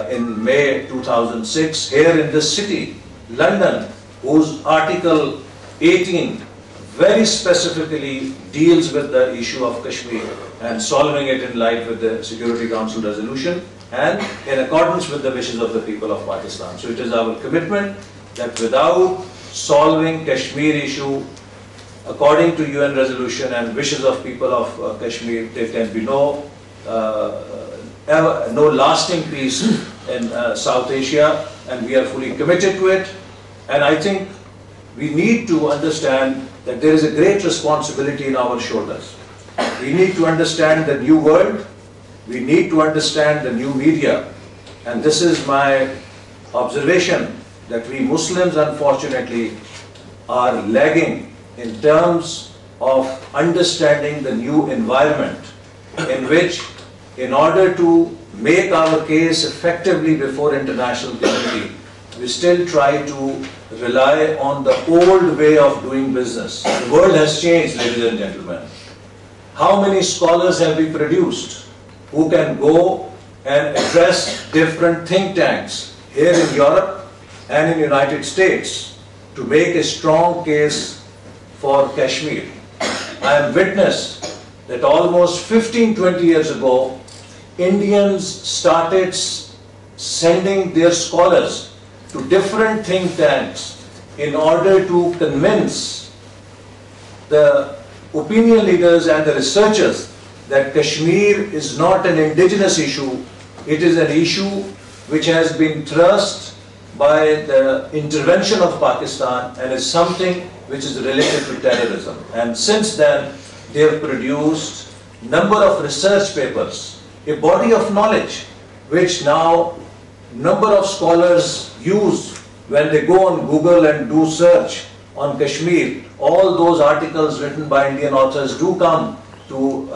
in May 2006 here in this city, London, whose Article 18 very specifically deals with the issue of Kashmir and solving it in line with the Security Council resolution and in accordance with the wishes of the people of Pakistan. So it is our commitment that without solving Kashmir issue according to UN resolution and wishes of people of Kashmir, there can be no lasting peace in South Asia, and we are fully committed to it. And I think we need to understand that there is a great responsibility in our shoulders. We need to understand the new world. We need to understand the new media. And this is my observation, that we Muslims, unfortunately, are lagging in terms of understanding the new environment in which, in order to make our case effectively before international community, we still try to rely on the old way of doing business. The world has changed, ladies and gentlemen. How many scholars have we produced who can go and address different think tanks here in Europe and in the United States to make a strong case for Kashmir? I am witness that almost 15-20 years ago, Indians started sending their scholars to different think tanks in order to convince the opinion leaders and the researchers that Kashmir is not an indigenous issue, it is an issue which has been thrust by the intervention of Pakistan and is something which is related to terrorism. And since then, they have produced number of research papers, a body of knowledge, which now number of scholars use when they go on Google and do search on Kashmir. All those articles written by Indian authors do come to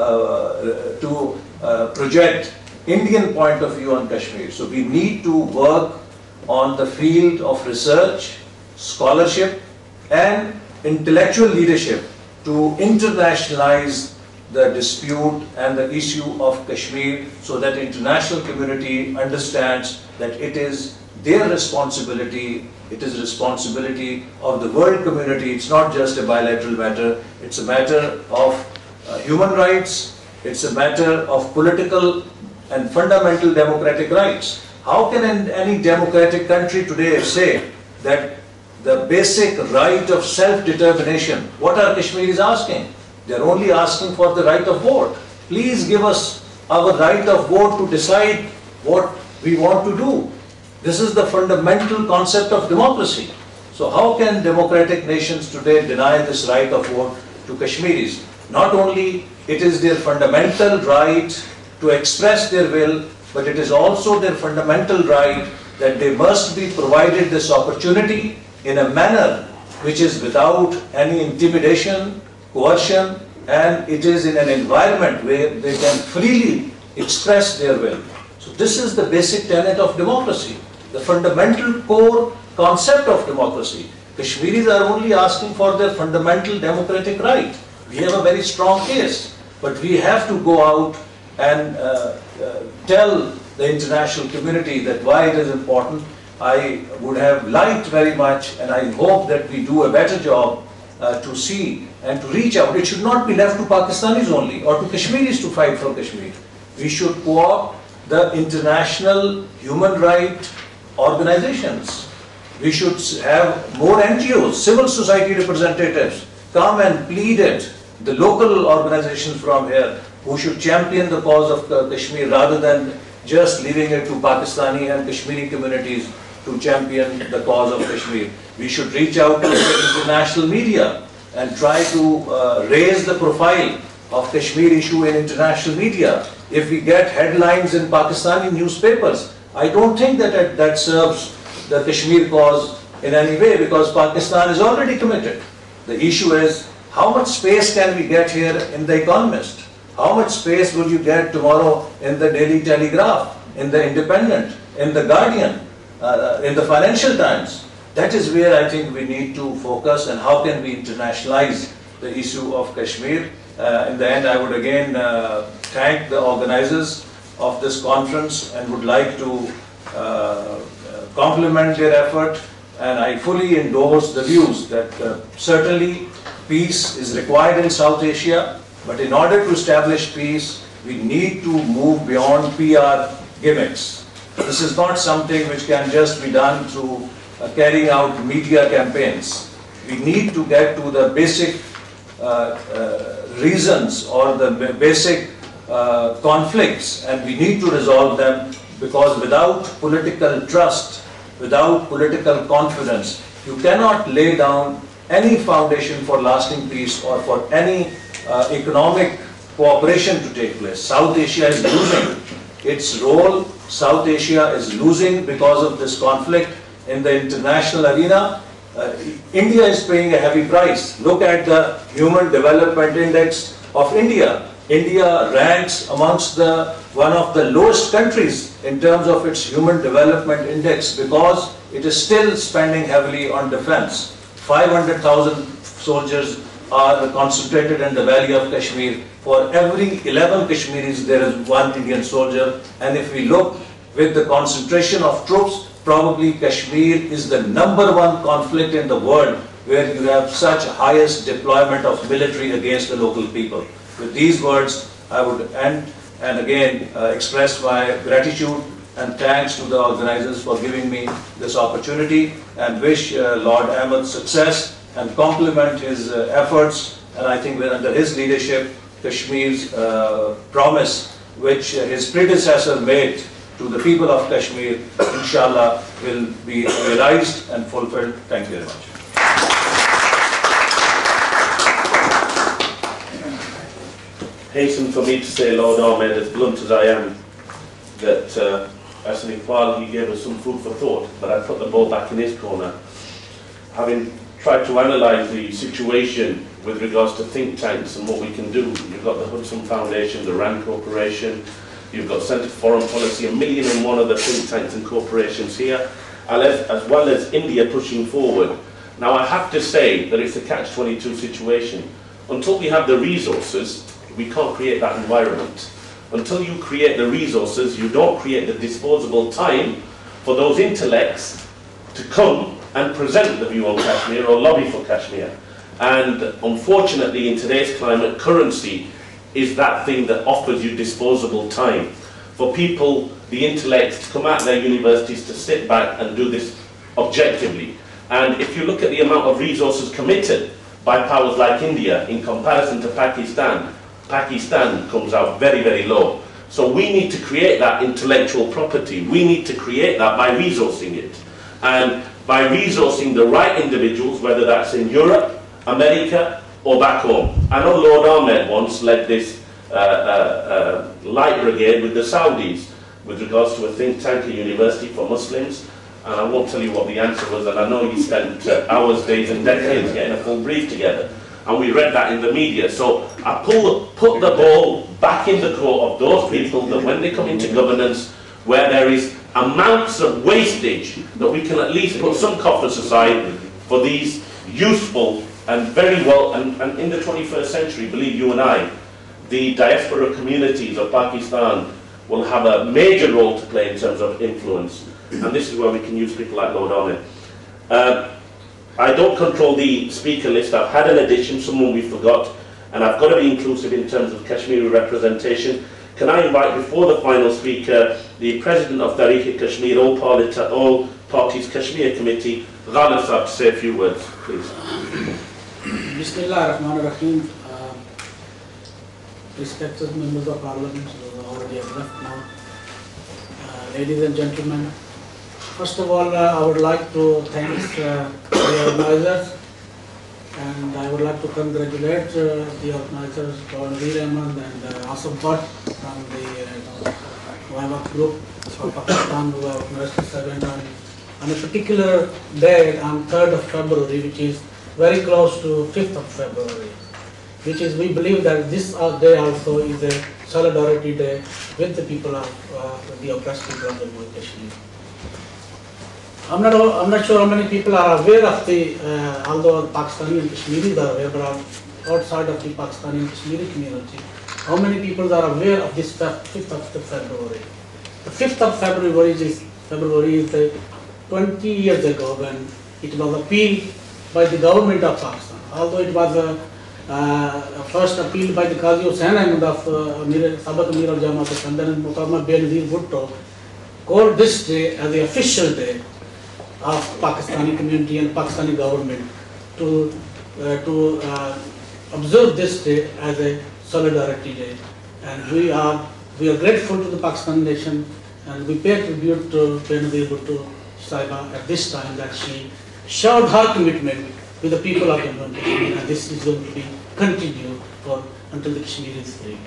project Indian point of view on Kashmir. So we need to work on the field of research, scholarship and intellectual leadership to internationalize the dispute and the issue of Kashmir, so that the international community understands that it is their responsibility, it is responsibility of the world community. It's not just a bilateral matter, it's a matter of human rights, it's a matter of political and fundamental democratic rights. How can any democratic country today say that the basic right of self-determination, what are Kashmiris asking? They're only asking for the right of vote. Please give us our right of vote to decide what we want to do. This is the fundamental concept of democracy. So how can democratic nations today deny this right of vote to Kashmiris? Not only it is their fundamental right to express their will, but it is also their fundamental right that they must be provided this opportunity in a manner which is without any intimidation, coercion, and it is in an environment where they can freely express their will. So this is the basic tenet of democracy, the fundamental core concept of democracy. Kashmiris are only asking for their fundamental democratic right. We have a very strong case, but we have to go out and tell the international community that why it is important. I would have liked very much, and I hope that we do a better job to see and to reach out. It should not be left to Pakistanis only or to Kashmiris to fight for Kashmir. We should co-opt the international human rights organizations. We should have more NGOs, civil society representatives come and plead it. The local organizations from here who should champion the cause of Kashmir rather than just leaving it to Pakistani and Kashmiri communities to champion the cause of Kashmir. We should reach out to the international media and try to raise the profile of Kashmir issue in international media. If we get headlines in Pakistani newspapers, I don't think that that serves the Kashmir cause in any way, because Pakistan is already committed. The issue is, how much space can we get here in The Economist? How much space will you get tomorrow in the Daily Telegraph, in the Independent, in the Guardian, in the Financial Times? That is where I think we need to focus, and how can we internationalize the issue of Kashmir. In the end, I would again thank the organizers of this conference and would like to compliment their effort, and I fully endorse the views that certainly peace is required in South Asia, but in order to establish peace, we need to move beyond PR gimmicks. This is not something which can just be done through carrying out media campaigns. We need to get to the basic reasons or the basic conflicts, and we need to resolve them, because without political trust, without political confidence, you cannot lay down any foundation for lasting peace or for any economic cooperation to take place. South Asia is losing its role. South Asia is losing because of this conflict in the international arena. India is paying a heavy price. Look at the Human Development Index of India. India ranks amongst one of the lowest countries in terms of its Human Development Index because it is still spending heavily on defense. 500,000 soldiers are concentrated in the valley of Kashmir. For every 11 Kashmiris, there is one Indian soldier. And if we look with the concentration of troops, probably Kashmir is the #1 conflict in the world where you have such highest deployment of military against the local people. With these words, I would end and again express my gratitude and thanks to the organizers for giving me this opportunity, and wish Lord Ahmed success and compliment his efforts. And I think that under his leadership, Kashmir's promise, which his predecessor made to the people of Kashmir, inshallah, will be realized and fulfilled. Thank you very much. Hasten for me to say, Lord Ahmed, as blunt as I am, that as an Iqbal, he gave us some food for thought, but I put the ball back in his corner. Having tried to analyse the situation with regards to think tanks and what we can do, you've got the Hudson Foundation, the RAND Corporation, you've got Centre for Foreign Policy, 1,001 other think tanks and corporations here, as well as India pushing forward. Now I have to say that it's a catch-22 situation. Until we have the resources, we can't create that environment. Until you create the resources, you don't create the disposable time for those intellects to come and present the view on Kashmir or lobby for Kashmir. And unfortunately, in today's climate, currency is that thing that offers you disposable time for people, the intellects, to come out of their universities to sit back and do this objectively. And if you look at the amount of resources committed by powers like India in comparison to Pakistan, Pakistan comes out very, very low. So we need to create that intellectual property. We need to create that by resourcing it. And by resourcing the right individuals, whether that's in Europe, America, or back home. I know Lord Ahmed once led this light brigade with the Saudis with regards to a think tank, a university for Muslims. And I won't tell you what the answer was, and I know he spent hours, days and decades getting a full brief together. And we read that in the media. So I put the ball back in the court of those people that when they come into governance, where there is amounts of wastage, that we can at least put some coffers aside for these useful and very well, and in the 21st century, believe you and I, the diaspora communities of Pakistan will have a major role to play in terms of influence. And this is where we can use people like Lord Ahmed. I don't control the speaker list. I've had an addition, someone we forgot, and I've got to be inclusive in terms of Kashmiri representation. Can I invite, before the final speaker, the President of Tariq-e-Kashmir, all parties Kashmir Committee, Ghalib Saab, to say a few words, please. Bismillah ar-Rahman ar-Rahim. Respected members of Parliament who already have left now, ladies and gentlemen, first of all, I would like to thank the organizers, and I would like to congratulate the organizers, Veer Ahmed and Asif Bhatt from the Waiwat group for Pakistan, who have organized this event on a particular day on 3rd of February, which is very close to 5th of February, which is, we believe that this day also is a solidarity day with the people of the oppressed people of the Kashmir. I'm not sure how many people are aware of the, although Pakistani and Kashmiris are aware, but outside of the Pakistani and Kashmiri community, how many people are aware of this 5th of February? The 5th of February is February is 20 years ago when it was appealed by the government of Pakistan. Although it was first appealed by the Qazi Hussain Ahmed of Sabak Amir al-Jama and then Muqaddam Benazir Bhutto, called this day as the official day of Pakistani community and Pakistani government to observe this day as a solidarity day. And we are grateful to the Pakistan nation, and we pay tribute to Benazir Bhutto Sahiba at this time that she showed her commitment with the people of Jammu and Kashmir, and this is going to be continued until the Kashmir is free.